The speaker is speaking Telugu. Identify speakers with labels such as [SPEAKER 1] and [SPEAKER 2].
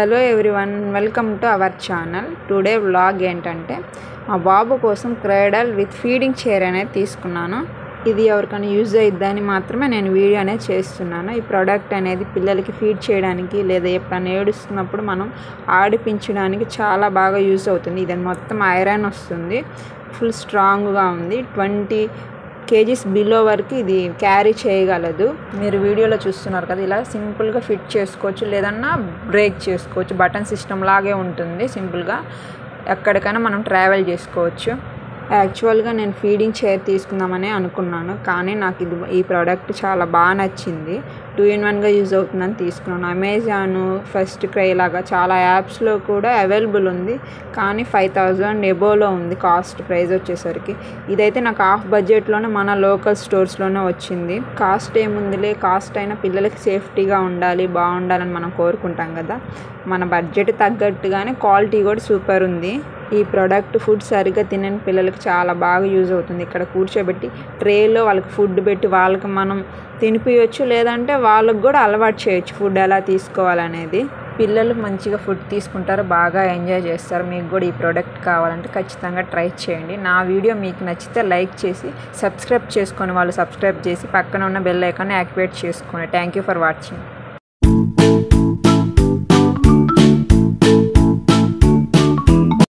[SPEAKER 1] Hello everyone, welcome to our channel. Today vlog ఏంటంటే మా బాబు కోసం క్రైడల్ విత్ ఫీడింగ్ చైర్ అనేది తీసుకున్నాను. ఇది ఎవరికైనా యూజ్ అయిద్దని మాత్రమే నేను వీడియో అనేది చేస్తున్నాను. ఈ ప్రోడక్ట్ అనేది పిల్లలకి ఫీడ్ చేయడానికి లేదా ఎప్పుడైనా ఏడుస్తున్నప్పుడు మనం ఆడిపించడానికి చాలా బాగా యూజ్ అవుతుంది. ఇది మొత్తం ఐరన్ వస్తుంది, ఫుల్ స్ట్రాంగ్గా ఉంది. 20 kgs బిలో వరకు ఇది క్యారీ చేయగలదు. మీరు వీడియోలో చూస్తున్నారు కదా, ఇలా సింపుల్గా ఫిట్ చేసుకోవచ్చు, లేదన్నా బ్రేక్ చేసుకోవచ్చు. బటన్ సిస్టమ్ లాగే ఉంటుంది. సింపుల్గా ఎక్కడికైనా మనం ట్రావెల్ చేసుకోవచ్చు. యాక్చువల్గా నేను ఫీడింగ్ చైర్ తీసుకుందామని అనుకున్నాను, కానీ నాకు ఈ ప్రోడక్ట్ చాలా బాగా నచ్చింది. 2-in-1గా యూజ్ అవుతుందని తీసుకున్నాను. అమెజాన్, ఫస్ట్ క్రై లాగా చాలా యాప్స్లో కూడా అవైలబుల్ ఉంది, కానీ 5000 ఎబోలో ఉంది కాస్ట్ ప్రైస్ వచ్చేసరికి. ఇదైతే నాకు హాఫ్ బడ్జెట్లోనే మన లోకల్ స్టోర్స్లోనే వచ్చింది. కాస్ట్ ఏముందిలే, కాస్ట్ అయినా పిల్లలకి సేఫ్టీగా ఉండాలి, బాగుండాలని మనం కోరుకుంటాం కదా. మన బడ్జెట్ తగ్గట్టుగానే క్వాలిటీ కూడా సూపర్ ఉంది. ఈ ప్రోడక్ట్ ఫుడ్ సరిగ్గా తినని పిల్లలకి చాలా బాగా యూజ్ అవుతుంది. ఇక్కడ కూర్చోబెట్టి ట్రేలో వాళ్ళకి ఫుడ్ పెట్టి వాళ్ళకి మనం తినిపించవచ్చు, లేదంటే వాళ్ళకి కూడా అలవాటు చేయొచ్చు ఫుడ్ ఎలా తీసుకోవాలనేది. పిల్లలు మంచిగా ఫుడ్ తీసుకుంటారు, బాగా ఎంజాయ్ చేస్తారు. మీకు కూడా ఈ ప్రోడక్ట్ కావాలంటే ఖచ్చితంగా ట్రై చేయండి. నా వీడియో మీకు నచ్చితే లైక్ చేసి సబ్స్క్రైబ్ చేసుకొని వాళ్ళు సబ్స్క్రైబ్ చేసి పక్కన ఉన్న బెల్ ఐకాన్ని యాక్టివేట్ చేసుకోండి. Thank you for watching.